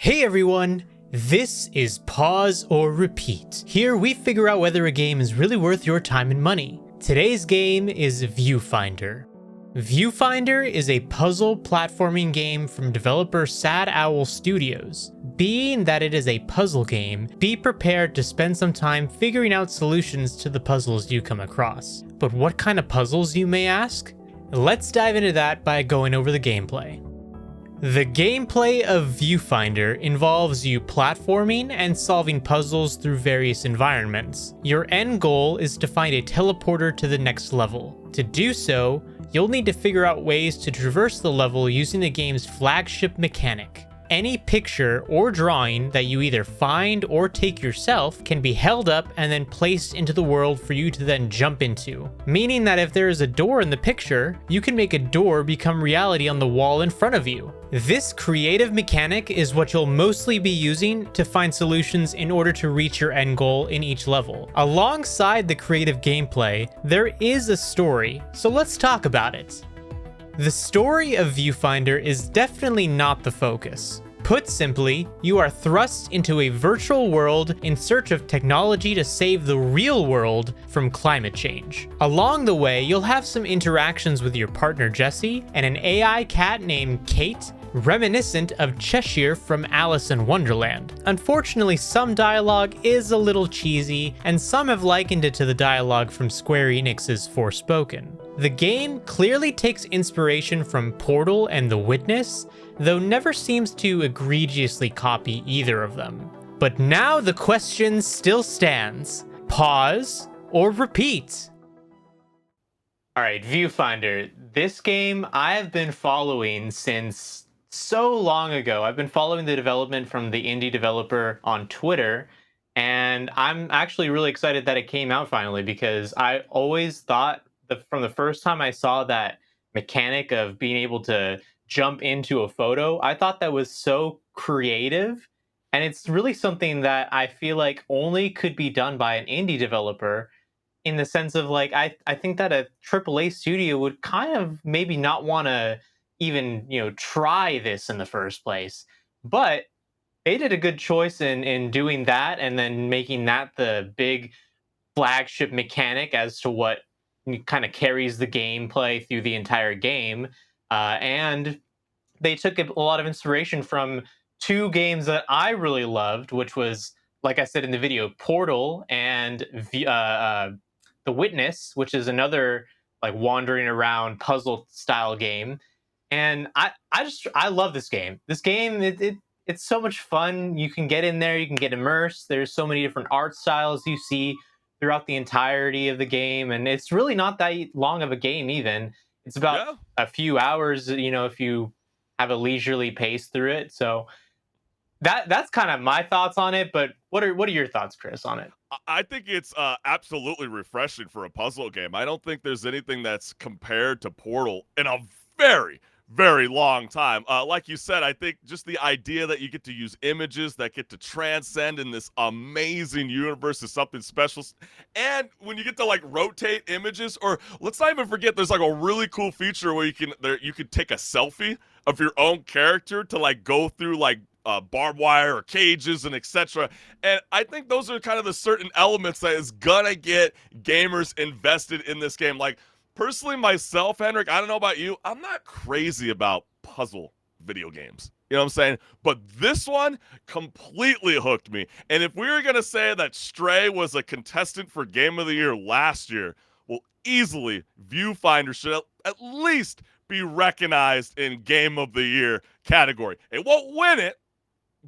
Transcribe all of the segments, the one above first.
Hey everyone! This is Pause or Repeat. Here we figure out whether a game is really worth your time and money. Today's game is Viewfinder. Viewfinder is a puzzle platforming game from developer Sad Owl Studios. Being that it is a puzzle game, be prepared to spend some time figuring out solutions to the puzzles you come across. But what kind of puzzles, you may ask? Let's dive into that by going over the gameplay. The gameplay of Viewfinder involves you platforming and solving puzzles through various environments. Your end goal is to find a teleporter to the next level. To do so, you'll need to figure out ways to traverse the level using the game's flagship mechanic. Any picture or drawing that you either find or take yourself can be held up and then placed into the world for you to then jump into. Meaning that if there is a door in the picture, you can make a door become reality on the wall in front of you. This creative mechanic is what you'll mostly be using to find solutions in order to reach your end goal in each level. Alongside the creative gameplay, there is a story, so let's talk about it. The story of Viewfinder is definitely not the focus. Put simply, you are thrust into a virtual world in search of technology to save the real world from climate change. Along the way, you'll have some interactions with your partner Jessie and an AI cat named Kate, reminiscent of Cheshire from Alice in Wonderland. Unfortunately, some dialogue is a little cheesy, and some have likened it to the dialogue from Square Enix's Forspoken. The game clearly takes inspiration from Portal and The Witness, though never seems to egregiously copy either of them. But now the question still stands: pause or repeat? Alright, Viewfinder. This game I have been following since so long ago. I've been following the development from the indie developer on Twitter, and I'm actually really excited that it came out finally, because I always thought that from the first time I saw that mechanic of being able to jump into a photo, I thought that was so creative, and it's really something that I feel like only could be done by an indie developer, in the sense of like I think that a AAA studio would kind of maybe not want to even try this in the first place. But they did a good choice in doing that and then making that the big flagship mechanic as to what kind of carries the gameplay through the entire game. And they took a lot of inspiration from two games that I really loved, which was, like I said in the video, Portal and The Witness, which is another like wandering around puzzle style game. And I love this game. This game, it's so much fun. You can get in there, you can get immersed. There's so many different art styles you see throughout the entirety of the game, and it's really not that long of a game even. It's about a few hours, if you have a leisurely pace through it. So that's kind of my thoughts on it. But what are your thoughts, Chris, on it? I think it's absolutely refreshing for a puzzle game. I don't think there's anything that's compared to Portal in a very, very long time. Like you said, I think just the idea that you get to use images that get to transcend in this amazing universe is something special. And when you get to like rotate images, or let's not even forget, there's like a really cool feature where you could take a selfie of your own character to like go through like barbed wire or cages and etc. And I think those are kind of the certain elements that is gonna get gamers invested in this game. Like personally myself, HenricK, I don't know about you, I'm not crazy about puzzle video games. You know what I'm saying? But this one completely hooked me. And if we were gonna say that Stray was a contestant for Game of the Year last year, well, easily Viewfinder should at least be recognized in Game of the Year category. It won't win it,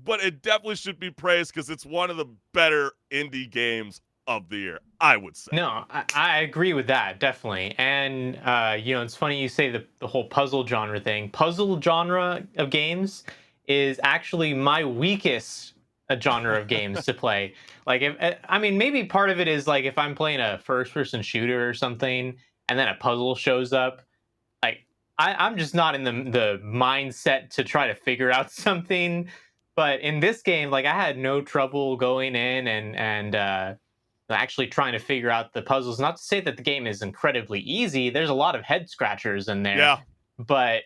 but it definitely should be praised because it's one of the better indie games of the year, I would say. No, I agree with that, definitely. And it's funny you say the whole puzzle genre thing. Puzzle genre of games is actually my weakest genre of games to play. Like, I mean, maybe part of it is like if I'm playing a first-person shooter or something, and then a puzzle shows up, like I'm just not in the mindset to try to figure out something. But in this game, like I had no trouble going in and actually trying to figure out the puzzles. Not to say that the game is incredibly easy. There's a lot of head scratchers in there, Yeah. but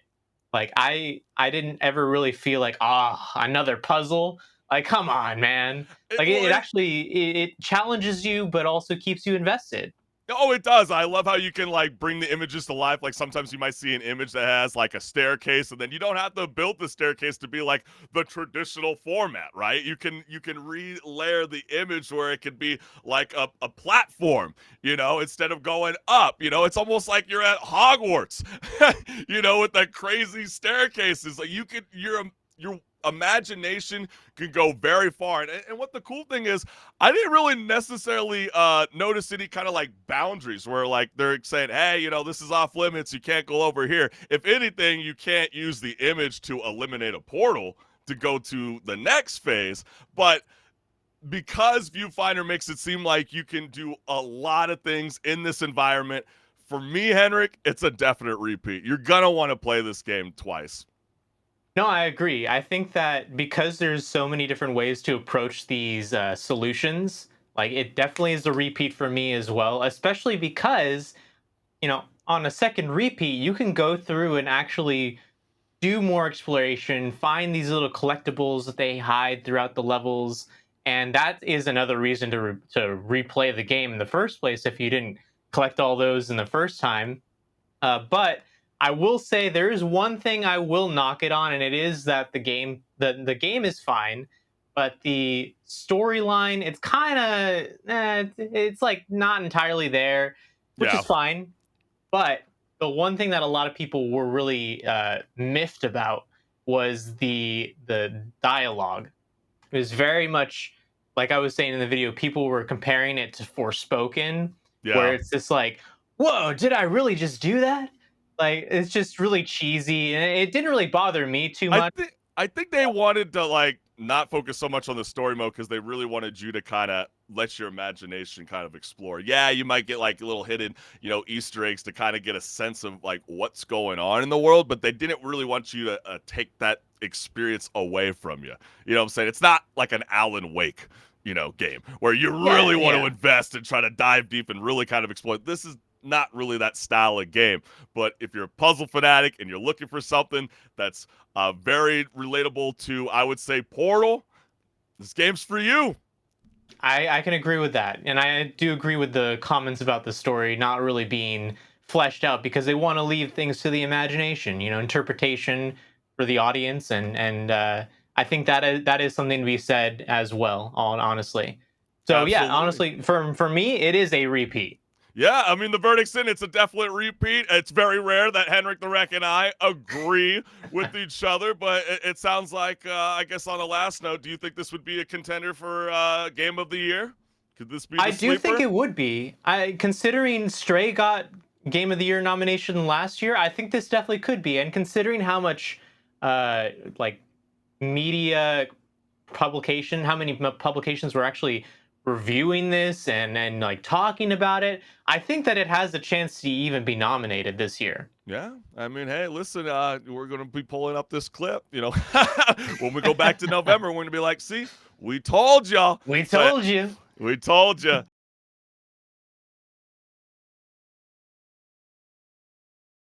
Like I didn't ever really feel like, another puzzle. Like, come on, man. Like Well, it actually it challenges you, but also keeps you invested. oh, it does. I love how you can like bring the images to life. Like sometimes you might see an image that has like a staircase, and then you don't have to build the staircase to be like the traditional format, right? You can re-layer the image where it could be like a platform, instead of going up. It's almost like you're at Hogwarts, with that crazy staircases. Like your imagination can go very far. And what the cool thing is, I didn't really necessarily notice any kind of like boundaries where like they're saying, hey, this is off limits. You can't go over here. If anything, you can't use the image to eliminate a portal to go to the next phase. But because Viewfinder makes it seem like you can do a lot of things in this environment, for me, HenricK, it's a definite repeat. You're going to want to play this game twice. No, I agree. I think that because there's so many different ways to approach these solutions, like it definitely is a repeat for me as well, especially because, on a second repeat, you can go through and actually do more exploration, find these little collectibles that they hide throughout the levels, and that is another reason to replay the game in the first place if you didn't collect all those in the first time. But I will say there is one thing I will knock it on, and it is that the game is fine, but the storyline, it's kind of it's like not entirely there, which Yeah. is fine. But the one thing that a lot of people were really miffed about was the dialogue. It was very much like I was saying in the video. People were comparing it to Forspoken, where Yeah. it's just like, "Whoa, did I really just do that?" Like it's just really cheesy, and it didn't really bother me too I much. think I think they wanted to like not focus so much on the story mode because they really wanted you to kind of let your imagination kind of explore. Yeah, you might get like little hidden, Easter eggs to kind of get a sense of like what's going on in the world, but they didn't really want you to take that experience away from you. You know what I'm saying? It's not like an Alan Wake, game where you Yeah, really want to yeah. invest and try to dive deep and really kind of explore. This is not really that style of game. But if you're a puzzle fanatic and you're looking for something that's very relatable to, I would say, Portal, this game's for you. I can agree with that, and I do agree with the comments about the story not really being fleshed out because they want to leave things to the imagination, interpretation for the audience, and I think that is something to be said as well. Honestly, so yeah, Absolutely. honestly, for me, it is a repeat. Yeah, I mean, the verdict's in. It's a definite repeat. It's very rare that HenricK the Wreck and I agree with each other, but it sounds like, I guess on a last note, do you think this would be a contender for Game of the Year? Could this be I the do think sleeper? it would be. I considering Stray got Game of the Year nomination last year, I think this definitely could be. And considering how much like media publication, how many publications were actually reviewing this and like talking about it, I think that it has a chance to even be nominated this year. Yeah, I mean, hey, listen, we're going to be pulling up this clip. When we go back to November, we're going to be like, see, we told y'all. We So told you. we told you.